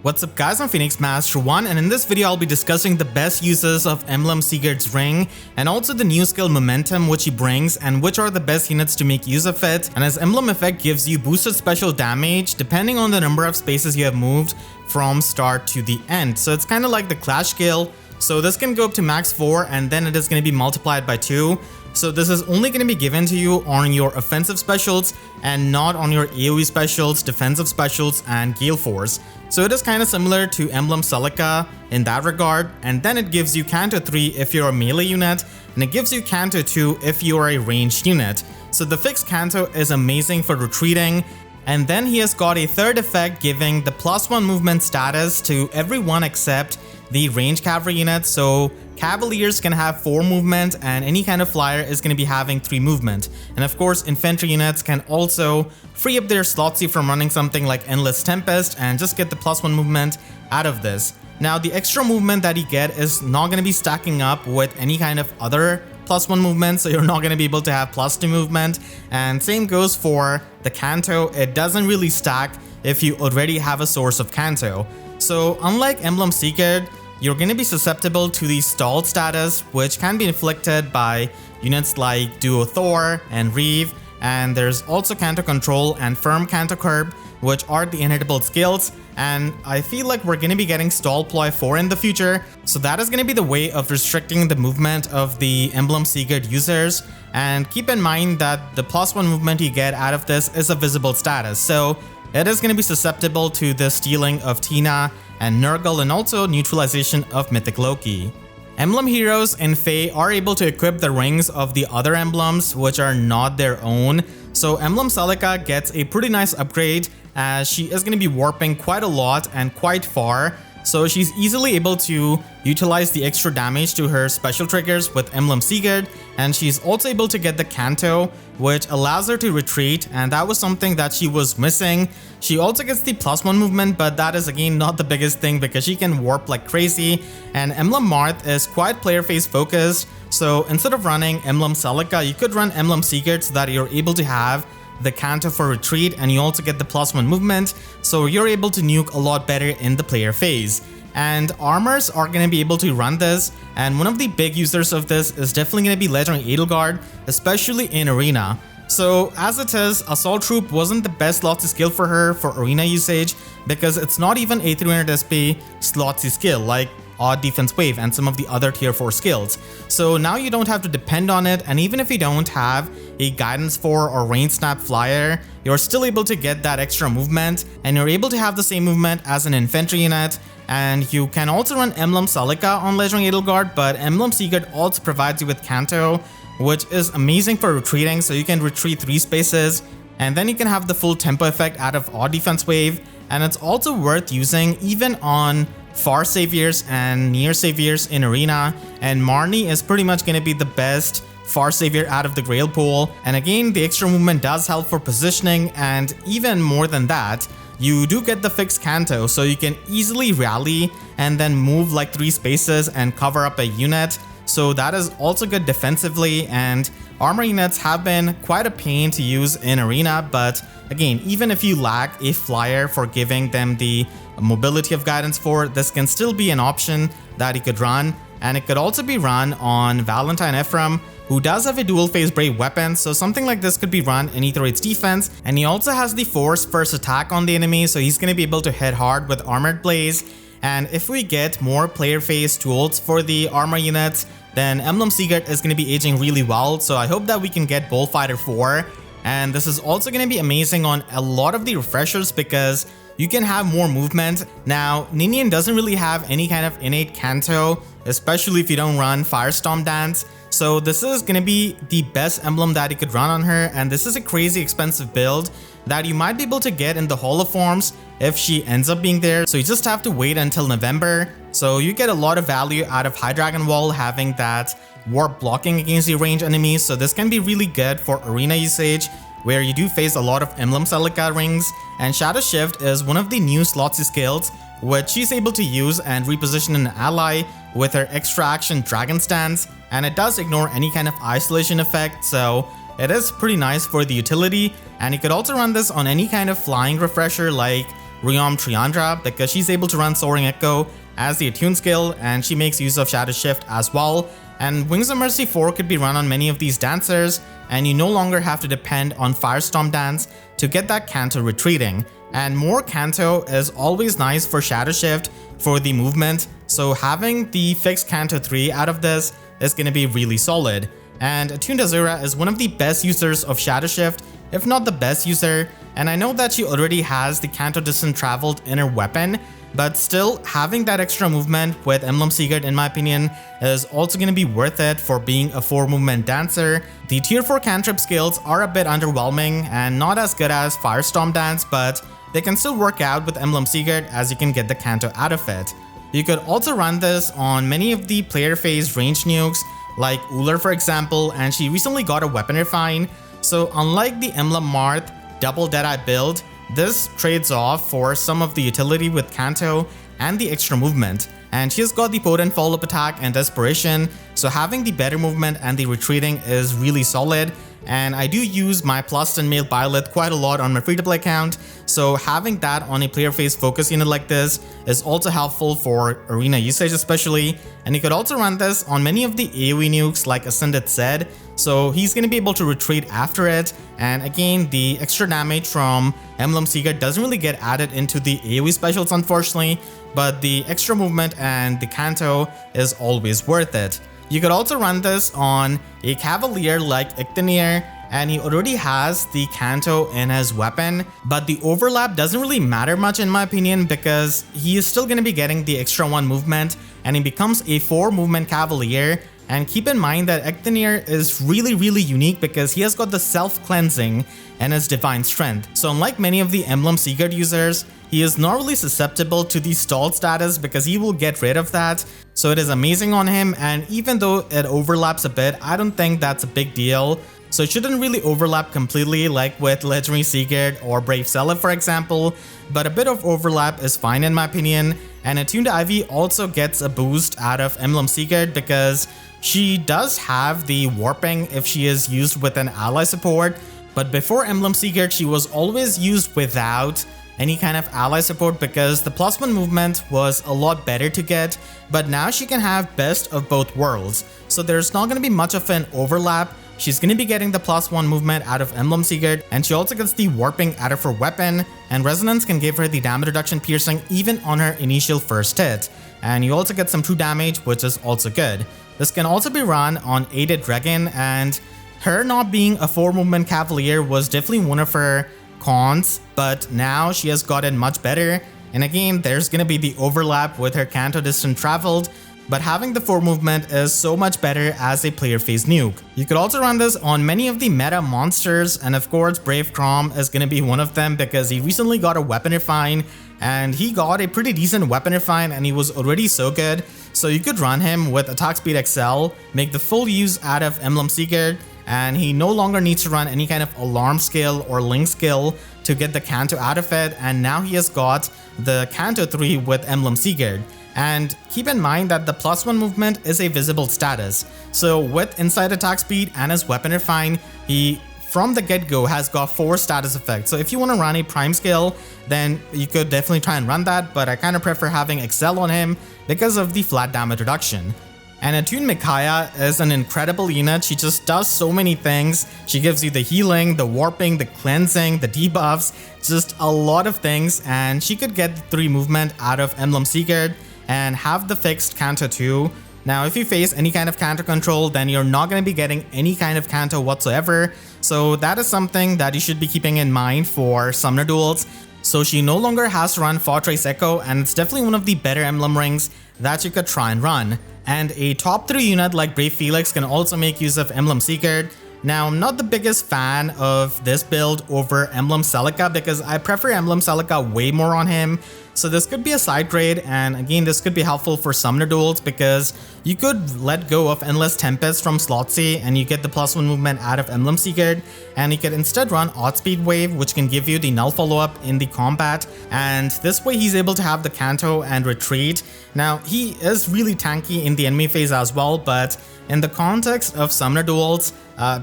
What's up guys, I'm Phoenix Master 1 and in this video I'll be discussing the best uses of Emblem Sigurd's ring and also the new skill Momentum which he brings and which are the best units to make use of it. And his Emblem effect gives you boosted special damage depending on the number of spaces you have moved from start to the end. So it's kind of like the Clash skill. So this can go up to max 4 and then it is going to be multiplied by 2. So this is only going to be given to you on your offensive specials and not on your AoE specials, defensive specials, and Gale Force. So it is kind of similar to Emblem Celica in that regard, and then it gives you Canto 3 if you're a melee unit, and it gives you Canto 2 if you are a ranged unit. So the fixed Canto is amazing for retreating, and then he has got a third effect giving the +1 movement status to everyone except the ranged cavalry units. So Cavaliers can have 4 movement and any kind of flyer is going to be having 3 movement. And of course infantry units can also free up their slotsy from running something like Endless Tempest and just get the +1 movement out of this. Now the extra movement that you get is not going to be stacking up with any kind of other +1 movement, so you're not going to be able to have +2 movement. And same goes for the Canto, it doesn't really stack if you already have a source of Canto. So unlike Emblem Sigurd, you're going to be susceptible to the stalled status, which can be inflicted by units like Duo Thor and Reeve, and there's also Canto Control and Firm Canto Curb, which are the inheritable skills, and I feel like we're going to be getting Stall Ploy 4 in the future, so that is going to be the way of restricting the movement of the Emblem Sigurd users. And keep in mind that the +1 movement you get out of this is a visible status, so it is going to be susceptible to the stealing of Tina and Nurgle and also neutralization of Mythic Loki. Emblem heroes in FEH are able to equip the rings of the other emblems which are not their own. So Emblem Celica gets a pretty nice upgrade as she is going to be warping quite a lot and quite far. So she's easily able to utilize the extra damage to her special triggers with Emblem Sigurd, and she's also able to get the Canto, which allows her to retreat, and that was something that she was missing. She also gets the +1 movement, but that is again not the biggest thing because she can warp like crazy, and Emblem Marth is quite player phase focused. So instead of running Emblem Celica, you could run Emblem Sigurd so that you're able to have the Canto for retreat and you also get the +1 movement, so you're able to nuke a lot better in the player phase. And armors are going to be able to run this, and one of the big users of this is definitely going to be Legendary Edelgard, especially in Arena. So as it is, Assault Troop wasn't the best slotsy skill for her for Arena usage because it's not even a 300 SP slotsy skill like Odd Defense Wave and some of the other tier 4 skills. So now you don't have to depend on it, and even if you don't have a Guidance 4 or Rain Snap Flyer, you're still able to get that extra movement and you're able to have the same movement as an infantry unit. And you can also run Emblem Celica on Legendary Edelgard, but Emblem Sigurd also provides you with Canto, which is amazing for retreating, so you can retreat 3 spaces and then you can have the full tempo effect out of Odd Defense Wave. And it's also worth using even on far saviors and near saviors in Arena, and Marnie is pretty much going to be the best far savior out of the Grail pool. And again, the extra movement does help for positioning, and even more than that, you do get the fixed Canto, so you can easily rally and then move like 3 spaces and cover up a unit. So that is also good defensively, and armor units have been quite a pain to use in Arena, but again, even if you lack a flyer for giving them the mobility of Guidance 4, this can still be an option that you could run. And it could also be run on Valentine Ephraim, who does have a dual phase brave weapon, so something like this could be run in either its defense, and he also has the force first attack on the enemy, so he's going to be able to hit hard with Armored Blaze. And if we get more player phase tools for the armor units, then Emblem Sigurd is going to be aging really well, so I hope that we can get Bullfighter 4. And this is also going to be amazing on a lot of the refreshers because you can have more movement. Now, Ninian doesn't really have any kind of innate Canto, especially if you don't run Firestorm Dance. So this is going to be the best emblem that you could run on her, and this is a crazy expensive build that you might be able to get in the Hall of Forms if she ends up being there. So you just have to wait until November. So you get a lot of value out of High Dragon Wall having that warp blocking against the range enemies. So this can be really good for Arena usage where you do face a lot of Emblem Celica rings. And Shadow Shift is one of the new slotsy skills which she's able to use and reposition an ally with her extra action Dragon Stance, and it does ignore any kind of isolation effect, so it is pretty nice for the utility. And you could also run this on any kind of flying refresher like Ryom Triandra because she's able to run Soaring Echo as the attune skill, and she makes use of Shadow Shift as well. And Wings of Mercy 4 could be run on many of these dancers, and you no longer have to depend on Firestorm Dance to get that Canto retreating. And more Canto is always nice for Shadow Shift for the movement, so having the fixed Canto 3 out of this is going to be really solid. And Attuned Azura is one of the best users of Shadow Shift, if not the best user, and I know that she already has the Canto Distant Traveled in her weapon, but still having that extra movement with Emblem Sigurd, in my opinion, is also going to be worth it for being a 4 movement dancer. The tier 4 cantrip skills are a bit underwhelming and not as good as Firestorm Dance, but they can still work out with Emblem Sigurd as you can get the Canto out of it. You could also run this on many of the player phase range nukes, like Uller for example, and she recently got a weapon refine, so unlike the Emblem Marth double Deadeye build, this trades off for some of the utility with Canto and the extra movement, and she has got the potent follow-up attack and desperation, so having the better movement and the retreating is really solid. And I do use my plus 10 male Byleth quite a lot on my free-to-play account, so having that on a player phase focus unit like this is also helpful for arena usage especially. And you could also run this on many of the AoE nukes like Ascended Zed, so he's going to be able to retreat after it. And again, the extra damage from Emblem Sigurd doesn't really get added into the AoE specials unfortunately, but the extra movement and the Canto is always worth it. You could also run this on a Cavalier like Ictanir, and he already has the Canto in his weapon, but the overlap doesn't really matter much in my opinion because he is still going to be getting the extra 1 movement and he becomes a 4 movement Cavalier. And keep in mind that Ictanir is really unique because he has got the self-cleansing and his divine strength. So unlike many of the Emblem Sigurd users, he is not really susceptible to the stalled status because he will get rid of that. So it is amazing on him, and even though it overlaps a bit, I don't think that's a big deal. So it shouldn't really overlap completely like with Legendary Sigurd or Brave Zelda for example, but a bit of overlap is fine in my opinion. And Attuned Ivy also gets a boost out of Emblem Sigurd because she does have the warping if she is used with an ally support, but before Emblem Sigurd she was always used without any kind of ally support because the +1 movement was a lot better to get, but now she can have best of both worlds. So there's not going to be much of an overlap. She's going to be getting the +1 movement out of Emblem Sigurd, and she also gets the warping out of her weapon, and Resonance can give her the damage reduction piercing even on her initial first hit. And you also get some true damage, which is also good. This can also be run on Aided Dragon, and her not being a 4 movement Cavalier was definitely one of her cons, but now she has gotten much better. And again, there's gonna be the overlap with her Canto Distant Traveled, but having the 4 movement is so much better as a player phase nuke. You could also run this on many of the meta monsters, and of course Brave Crom is gonna be one of them because he recently got a weapon refine, and he got a pretty decent weapon refine and he was already so good. So you could run him with Attack Speed XL, make the full use out of Emblem Sigurd, and he no longer needs to run any kind of alarm skill or link skill to get the Canto out of it, and now he has got the Canto 3 with Emblem Sigurd. And keep in mind that the +1 movement is a visible status, so with Inside Attack Speed and his weapon refine, he from the get-go has got 4 status effects. So if you want to run a prime skill, then you could definitely try and run that, but I kind of prefer having Excel on him because of the flat damage reduction. And Attuned Micaiah is an incredible unit. She just does so many things. She gives you the healing, the warping, the cleansing, the debuffs, just a lot of things, and she could get the 3 movement out of Emblem Sigurd and have the fixed Canto 2. Now if you face any kind of Canto control, then you're not going to be getting any kind of Canto whatsoever, so that is something that you should be keeping in mind for Summoner duels. So she no longer has to run Fortress Echo, and it's definitely one of the better emblem rings that you could try and run. And a top 3 unit like Brave Felix can also make use of Emblem Sigurd. Now, I'm not the biggest fan of this build over Emblem Celica because I prefer Emblem Celica way more on him. So this could be a side trade, and again this could be helpful for Summoner duels because you could let go of Endless Tempest from Slotsy and you get the +1 movement out of Emblem Sigurd, and you could instead run Odd Speed Wave, which can give you the null follow-up in the combat, and this way he's able to have the Canto and retreat. Now he is really tanky in the enemy phase as well, but in the context of Summoner duels,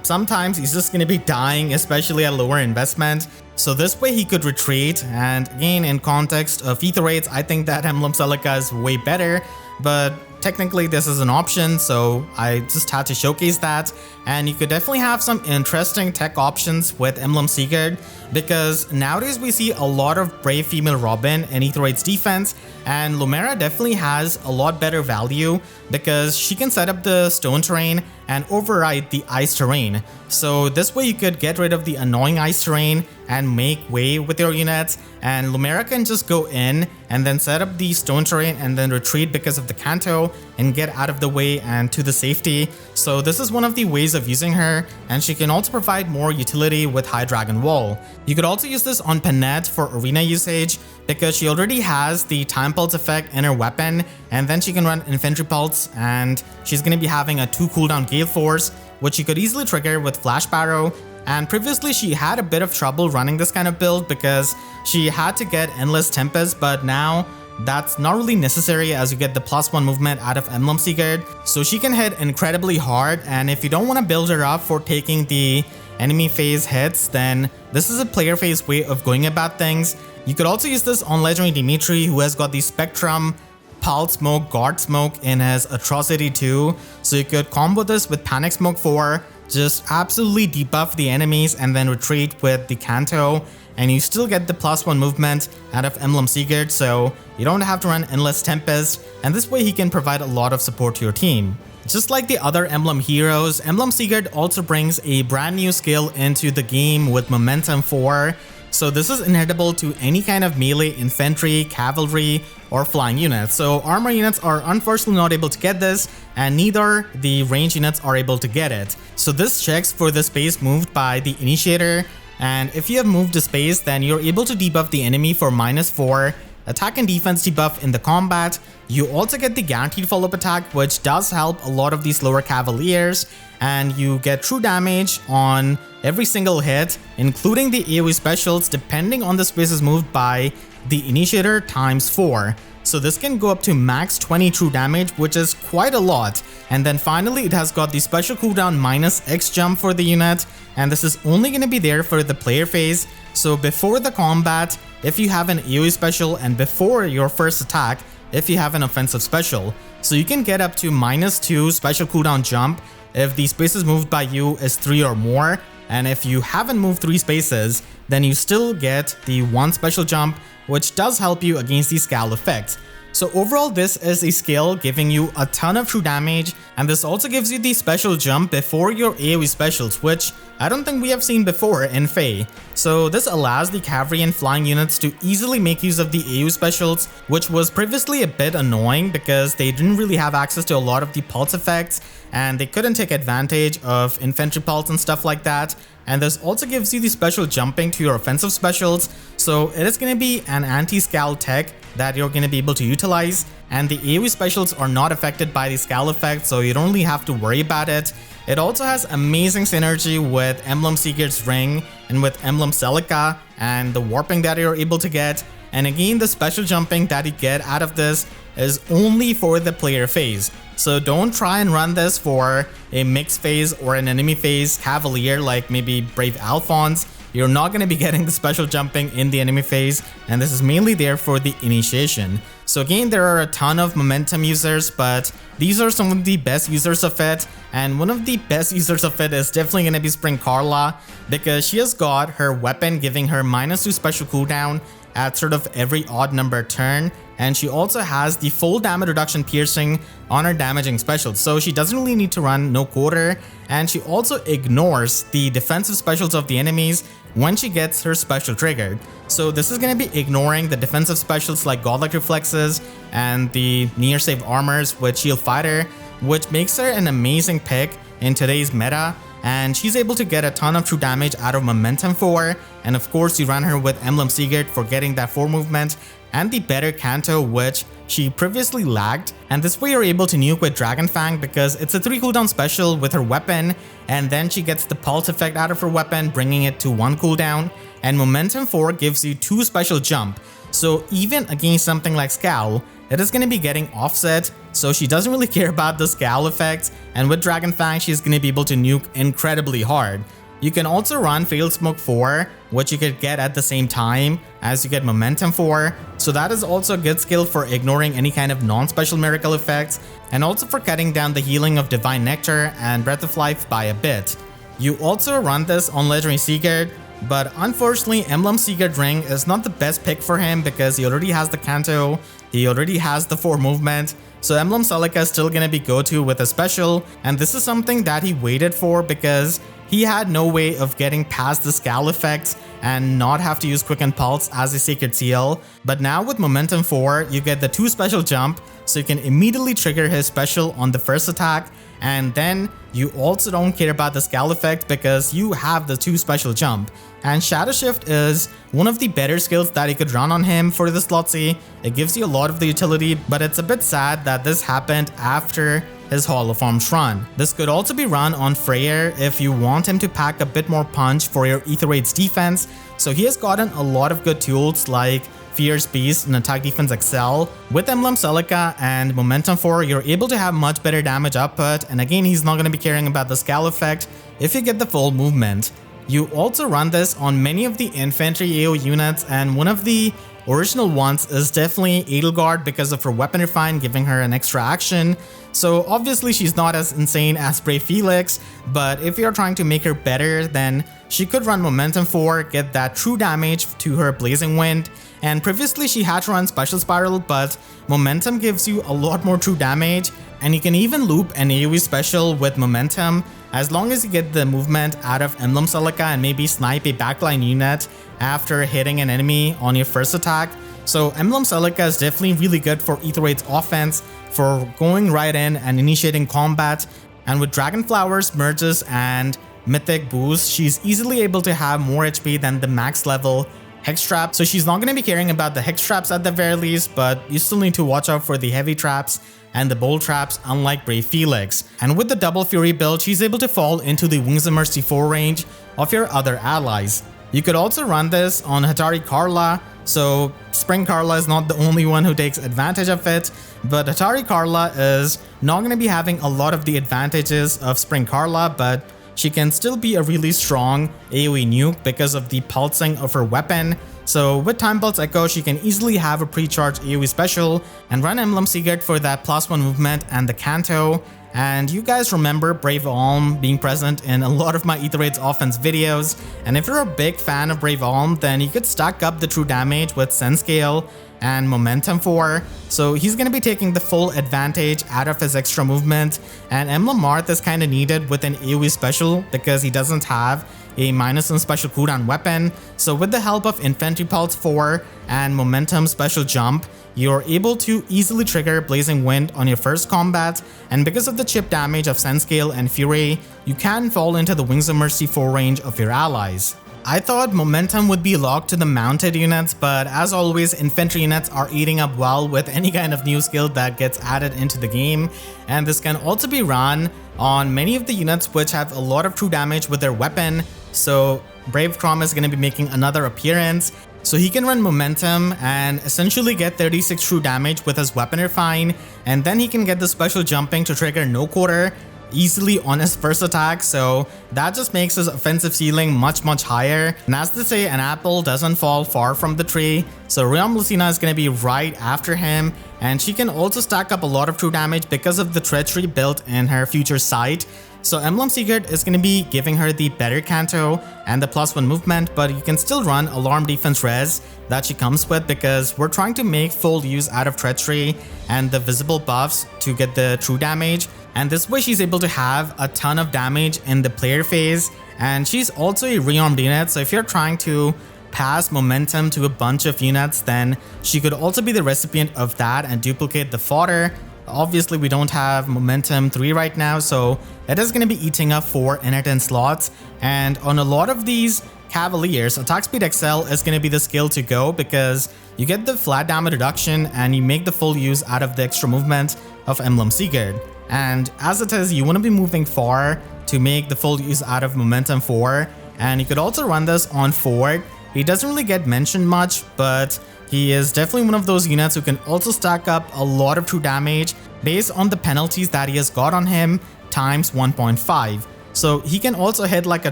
sometimes he's just going to be dying, especially at lower investment. So this way he could retreat, and again in context of ether rates, I think that Emblem Celica is way better, but technically this is an option, so I just had to showcase that. And you could definitely have some interesting tech options with Emblem Sigurd, because nowadays we see a lot of brave female Robin in ether rates defense, and Lumera definitely has a lot better value because she can set up the stone terrain and override the ice terrain. So this way you could get rid of the annoying ice terrain and make way with your units, and Lumera can just go in and then set up the stone terrain and then retreat because of the Canto and get out of the way and to the safety. So this is one of the ways of using her, and she can also provide more utility with High Dragon Wall. You could also use this on Panette for arena usage because she already has the time pulse effect in her weapon, and then she can run infantry pulse, and she's going to be having a 2 cooldown gale force, which she could easily trigger with flash barrow. And previously she had a bit of trouble running this kind of build because she had to get endless tempest, but now that's not really necessary as you get the +1 movement out of Emblem Sigurd. So she can hit incredibly hard, and if you don't want to build her up for taking the enemy phase hits, then this is a player phase way of going about things. You could also use this on Legendary Dimitri, who has got the Spectrum, Pulse Smoke, Guard Smoke in his Atrocity 2. So you could combo this with Panic Smoke 4, just absolutely debuff the enemies and then retreat with the Canto, and you still get the +1 movement out of Emblem Sigurd, so you don't have to run Endless Tempest, and this way he can provide a lot of support to your team. Just like the other Emblem heroes, Emblem Sigurd also brings a brand new skill into the game with Momentum 4. So this is inheritable to any kind of melee, infantry, cavalry, or flying units. So armor units are unfortunately not able to get this, and neither the range units are able to get it. So this checks for the space moved by the initiator, and if you have moved a space, then you're able to debuff the enemy for -4 attack and defense debuff in the combat. You also get the guaranteed follow-up attack, which does help a lot of these lower cavaliers, and you get true damage on every single hit, including the AoE specials, depending on the spaces moved by the initiator ×4. So this can go up to max 20 true damage, which is quite a lot. And then finally, it has got the special cooldown -X jump for the unit, and this is only going to be there for the player phase. So before the combat, if you have an AoE special, and before your first attack, if you have an offensive special. So you can get up to -2 special cooldown jump if the spaces moved by you is 3 or more, and if you haven't moved 3 spaces, then you still get the 1 special jump, which does help you against these scowl effects. So overall, this is a skill giving you a ton of true damage, and this also gives you the special jump before your AoE specials, which I don't think we have seen before in FEH. So this allows the cavalry and flying units to easily make use of the AoE specials, which was previously a bit annoying because they didn't really have access to a lot of the pulse effects, and they couldn't take advantage of infantry pulse and stuff like that. And this also gives you the special jumping to your offensive specials, so it is going to be an anti-scowl tech that you're going to be able to utilize, and the AoE specials are not affected by the scowl effect, so you don't really have to worry about it. It also has amazing synergy with Emblem Sigurd's Ring and with Emblem Celica and the warping that you're able to get. And again, the special jumping that you get out of this is only for the player phase. So don't try and run this for a mixed phase or an enemy phase cavalier like maybe Brave Alphonse. You're not going to be getting the special jumping in the enemy phase, and this is mainly there for the initiation. So again, there are a ton of momentum users, but these are some of the best users of it, and one of the best users of it is definitely going to be Spring Carla, because she has got her weapon giving her -2 special cooldown at sort of every odd number turn, and she also has the full damage reduction piercing on her damaging specials, so she doesn't really need to run no quarter, and she also ignores the defensive specials of the enemies when she gets her special triggered. So this is going to be ignoring the defensive specials like Godlike Reflexes and the near save armors with Shield Fighter, which makes her an amazing pick in today's meta. And she's able to get a ton of true damage out of Momentum 4, and of course you run her with Emblem Sigurd for getting that 4 movement and the better Canto, which she previously lagged, and this way you're able to nuke with Dragon Fang because it's a 3 cooldown special with her weapon, and then she gets the pulse effect out of her weapon, bringing it to 1 cooldown, and Momentum 4 gives you 2 special jump. So even against something like Scowl, it is going to be getting offset, so she doesn't really care about the scowl effects, and with Dragon Fang she's going to be able to nuke incredibly hard. You can also run Fatal Smoke 4, which you could get at the same time as you get Momentum 4, so that is also a good skill for ignoring any kind of non-special miracle effects, and also for cutting down the healing of Divine Nectar and Breath of Life by a bit. You also run this on Legendary Sigurd, but unfortunately Emblem Sigurd Ring is not the best pick for him because he already has the Canto, he already has the 4 movement, so Emblem Celica is still gonna be go-to with a special, and this is something that he waited for because he had no way of getting past the Scal effects and not have to use Quicken Pulse as a Sacred Seal. But now with Momentum 4, you get the 2 special jump, so you can immediately trigger his special on the first attack, and then you also don't care about the Scal effect because you have the 2 special jump. And Shadow Shift is one of the better skills that you could run on him for this Slotsy. It gives you a lot of the utility, but it's a bit sad that this happened after his Hall of Arms run. This could also be run on Freyr if you want him to pack a bit more punch for your Ether Raid's defense, so he has gotten a lot of good tools like Fierce Beast and Attack Defense XL. With Emblem Celica and Momentum 4, you're able to have much better damage output, and again he's not going to be caring about the Scal effect if you get the full movement. You also run this on many of the infantry AO units, and one of the original ones is definitely Edelgard because of her Weapon Refine giving her an extra action. So obviously she's not as insane as Brave Felix, but if you're trying to make her better, then she could run Momentum 4, get that true damage to her Blazing Wind, and previously she had to run Special Spiral, but Momentum gives you a lot more true damage, and you can even loop an AoE special with Momentum as long as you get the movement out of Emblem Celica and maybe snipe a backline unit after hitting an enemy on your first attack. So Emblem Celica is definitely really good for Ether Raid's offense, for going right in and initiating combat, and with Dragon Flowers, Merges, and Mythic boost, she's easily able to have more HP than the max level Hex Trap, so she's not going to be caring about the Hex Traps at the very least, but you still need to watch out for the Heavy Traps and the Bold Traps, unlike Brave Felix. And with the Double Fury build, she's able to fall into the Wings of Mercy 4 range of your other allies. You could also run this on Hatari Karla, so Spring Karla is not the only one who takes advantage of it, but Hatari Karla is not going to be having a lot of the advantages of Spring Karla, but she can still be a really strong AoE nuke because of the pulsing of her weapon. So with Time Pulse Echo, she can easily have a pre-charged AoE special and run Emblem Sigurd for that +1 movement and the Canto. And you guys remember Brave Alm being present in a lot of my Ether Raid's offense videos, and if you're a big fan of Brave Alm, then you could stack up the true damage with Sense Scale and Momentum 4, so he's going to be taking the full advantage out of his extra movement, and Emblem Marth is kind of needed with an AoE special because he doesn't have a -1 special cooldown weapon. So with the help of Infantry Pulse 4 and Momentum special jump, you're able to easily trigger Blazing Wind on your first combat, and because of the chip damage of Sense Scale and Fury, you can fall into the Wings of Mercy 4 range of your allies. I thought Momentum would be locked to the mounted units, but as always, infantry units are eating up well with any kind of new skill that gets added into the game, and this can also be run on many of the units which have a lot of true damage with their weapon. So Brave Crom is going to be making another appearance, so he can run Momentum and essentially get 36 true damage with his Weapon Refine, and then he can get the special jumping to trigger No Quarter easily on his first attack, so that just makes his offensive ceiling much higher. And as they say, an apple doesn't fall far from the tree, so Realm Lucina is going to be right after him, and she can also stack up a lot of true damage because of the treachery built in her future sight. So Emblem Sigurd is going to be giving her the better Canto and the +1 movement, but you can still run Alarm Defense Res that she comes with because we're trying to make full use out of treachery and the visible buffs to get the true damage. And this way she's able to have a ton of damage in the player phase, and she's also a rearmed unit, so if you're trying to pass Momentum to a bunch of units, then she could also be the recipient of that and duplicate the fodder. Obviously we don't have Momentum 3 right now, so it is going to be eating up 4 inherent slots, and on a lot of these Cavaliers, Attack Speed XL is going to be the skill to go because you get the flat damage reduction and you make the full use out of the extra movement of Emblem Sigurd. And as it is, you want to be moving far to make the full use out of Momentum 4, and you could also run this on Ford. He doesn't really get mentioned much, but he is definitely one of those units who can also stack up a lot of true damage based on the penalties that he has got on him times 1.5. So he can also hit like a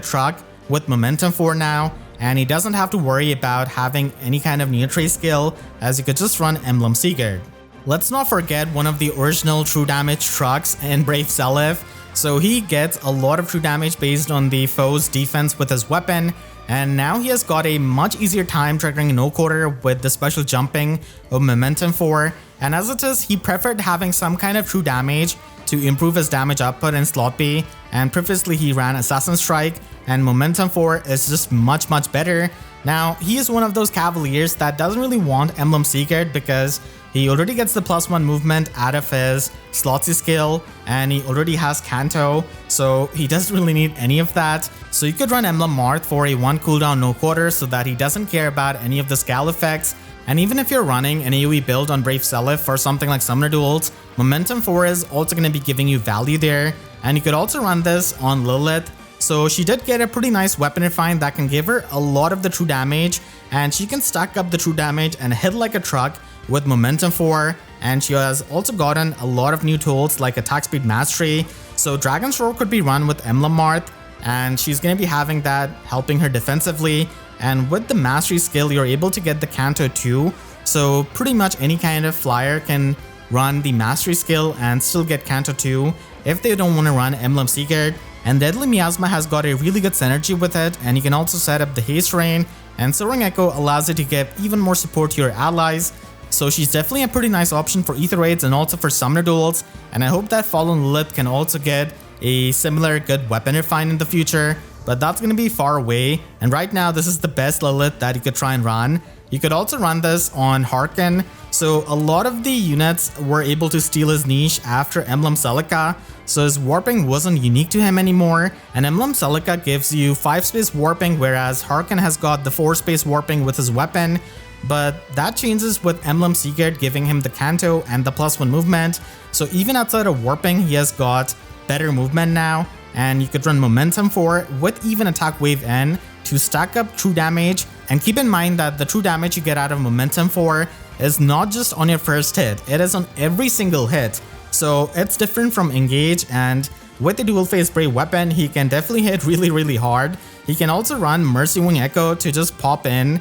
truck with Momentum 4 now, and he doesn't have to worry about having any kind of near-trade skill, as he could just run Emblem Sigurd. Let's not forget one of the original true damage trucks in Brave Seliph. So he gets a lot of true damage based on the foe's defense with his weapon, and now he has got a much easier time triggering no quarter with the special jumping of Momentum 4, and as it is, he preferred having some kind of true damage to improve his damage output in slot B, and previously he ran Assassin Strike, and Momentum 4 is just much better. Now, he is one of those cavaliers that doesn't really want Emblem Sigurd because he already gets the +1 movement out of his Slotsy skill, and he already has Canto, so he doesn't really need any of that. So you could run Emblem Marth for a 1 cooldown no quarter so that he doesn't care about any of the scale effects. And even if you're running an AoE build on Brave Seliph for something like Summoner Duels, Momentum 4 is also going to be giving you value there. And you could also run this on Lilith. So she did get a pretty nice weapon refine that can give her a lot of the true damage, and she can stack up the true damage and hit like a truck with Momentum 4, and she has also gotten a lot of new tools like Attack Speed Mastery. So Dragon's Roar could be run with Emblem Marth, and she's going to be having that helping her defensively, and with the Mastery skill you're able to get the Canto too, so pretty much any kind of flyer can run the Mastery skill and still get Canto too if they don't want to run Emblem Sigurd. And Deadly Miasma has got a really good synergy with it, and you can also set up the Haste Rain, and Soaring Echo allows you to give even more support to your allies. So she's definitely a pretty nice option for Ether Raids and also for Summoner Duels, and I hope that Fallen Lilith can also get a similar good weapon refine in the future, but that's going to be far away, and right now this is the best Lilith that you could try and run. You could also run this on Harkin, so a lot of the units were able to steal his niche after Emblem Celica, so his warping wasn't unique to him anymore, and Emblem Celica gives you 5-space warping, whereas Harkin has got the 4-space warping with his weapon. But that changes with Emblem Sigurd giving him the Canto and the +1 movement, so even outside of warping he has got better movement now, and you could run Momentum 4 with even Attack Wave N to stack up true damage. And keep in mind that the true damage you get out of Momentum 4 is not just on your first hit, it is on every single hit, so it's different from Engage, and with the dual phase Brave weapon he can definitely hit really hard. He can also run Mercy Wing Echo to just pop in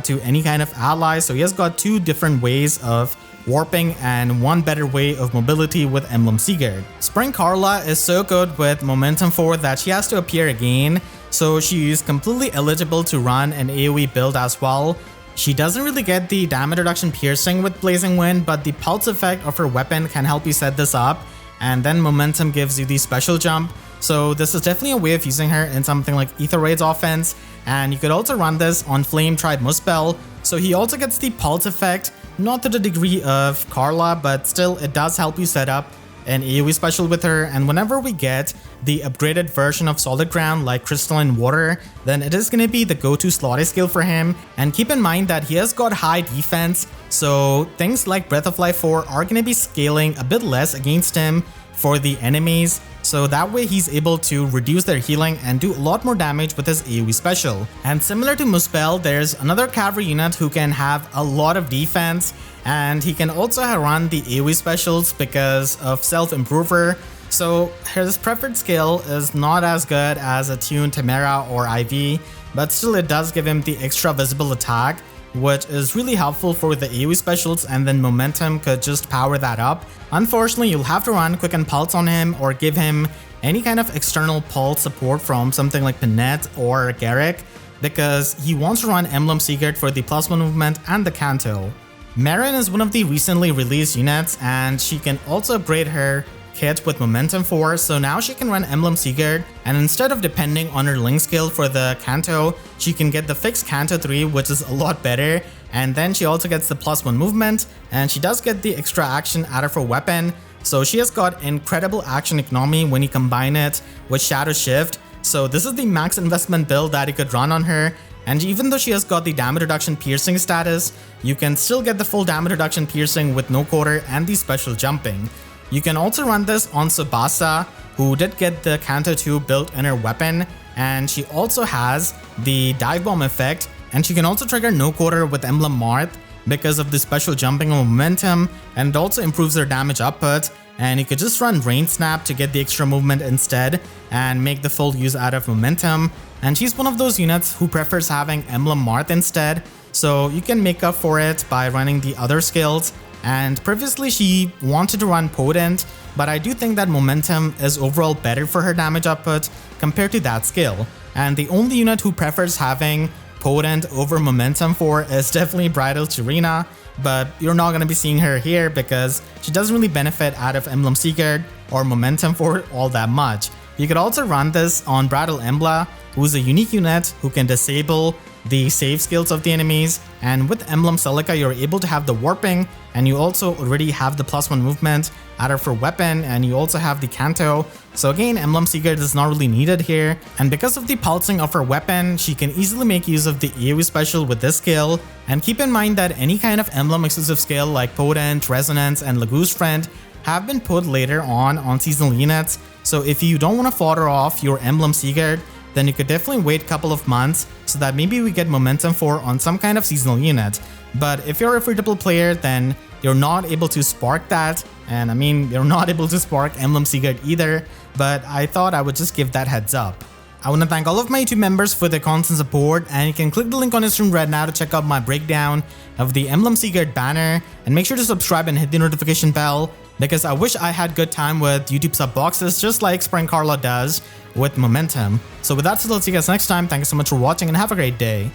to any kind of ally, so he has got 2 different ways of warping and 1 better way of mobility with Emblem Sigurd. Spring Carla is so good with Momentum 4 that she has to appear again, so she is completely eligible to run an AoE build as well. She doesn't really get the damage reduction piercing with Blazing Wind, but the pulse effect of her weapon can help you set this up, and then Momentum gives you the special jump. So this is definitely a way of using her in something like Ether Raid's offense, and you could also run this on Flame Tribe Muspel. So he also gets the pulse effect, not to the degree of Carla, but still it does help you set up an AoE special with her, and whenever we get the upgraded version of Solid Ground like Crystalline Water, then it is going to be the go-to slotty skill for him. And keep in mind that he has got high defense, so things like Breath of Life 4 are going to be scaling a bit less against him for the enemies, so that way he's able to reduce their healing and do a lot more damage with his AoE special. And similar to Muspel, there's another cavalry unit who can have a lot of defense, and he can also run the AoE specials because of Self Improver. So his preferred skill is not as good as Attune, Temera or IV, but still it does give him the extra visible attack, which is really helpful for the AoE specials, and then Momentum could just power that up. Unfortunately, you'll have to run Quicken Pulse on him or give him any kind of external pulse support from something like Pinette or Garrick, because he wants to run Emblem Sigurd for the +1 movement and the Canto. Marin is one of the recently released units, and she can also upgrade her kit with Momentum 4, so now she can run Emblem Sigurd, and instead of depending on her Link skill for the Canto, she can get the fixed Canto 3, which is a lot better, and then she also gets the +1 movement, and she does get the extra action out of her weapon, so she has got incredible action economy when you combine it with Shadow Shift. So this is the max investment build that you could run on her, and even though she has got the damage reduction piercing status, you can still get the full damage reduction piercing with no quarter and the special jumping. You can also run this on Tsubasa, who did get the Canto 2 built in her weapon, and she also has the dive bomb effect, and she can also trigger no quarter with Emblem Marth. because of the special jumping of momentum, and it also improves their damage output. And you could just run Rain Snap to get the extra movement instead and make the full use out of momentum. And she's one of those units who prefers having Emblem Marth instead, so you can make up for it by running the other skills. And previously she wanted to run Potent, but I do think that momentum is overall better for her damage output compared to that skill. And the only unit who prefers having Potent over momentum for is definitely Bridal Chirina, but you're not going to be seeing her here because she doesn't really benefit out of Emblem Sigurd or momentum for all that much. You could also run this on Bridal Embla, who's a unique unit who can disable the save skills of the enemies, and with Emblem Celica you're able to have the warping, and you also already have the +1 movement out of her weapon, and you also have the Canto. So again, Emblem Sigurd is not really needed here, and because of the pulsing of her weapon, she can easily make use of the AoE special with this skill. And keep in mind that any kind of Emblem exclusive skill like Potent, Resonance, and Lagu's Friend have been put later on seasonal units, so if you don't want to fodder off your Emblem Sigurd, then you could definitely wait a couple of months so that maybe we get momentum for on some kind of seasonal unit. But if you're a inheritable player, then you're not able to spark that, and I mean, you're not able to spark Emblem Sigurd either, but I thought I would just give that heads up. I want to thank all of my YouTube members for their constant support, and you can click the link on your screen right now to check out my breakdown of the Emblem Sigurd banner, and make sure to subscribe and hit the notification bell, because I wish I had good time with YouTube sub boxes just like Spring Carla does with momentum. So with that said, let's see you guys next time. Thank you so much for watching and have a great day.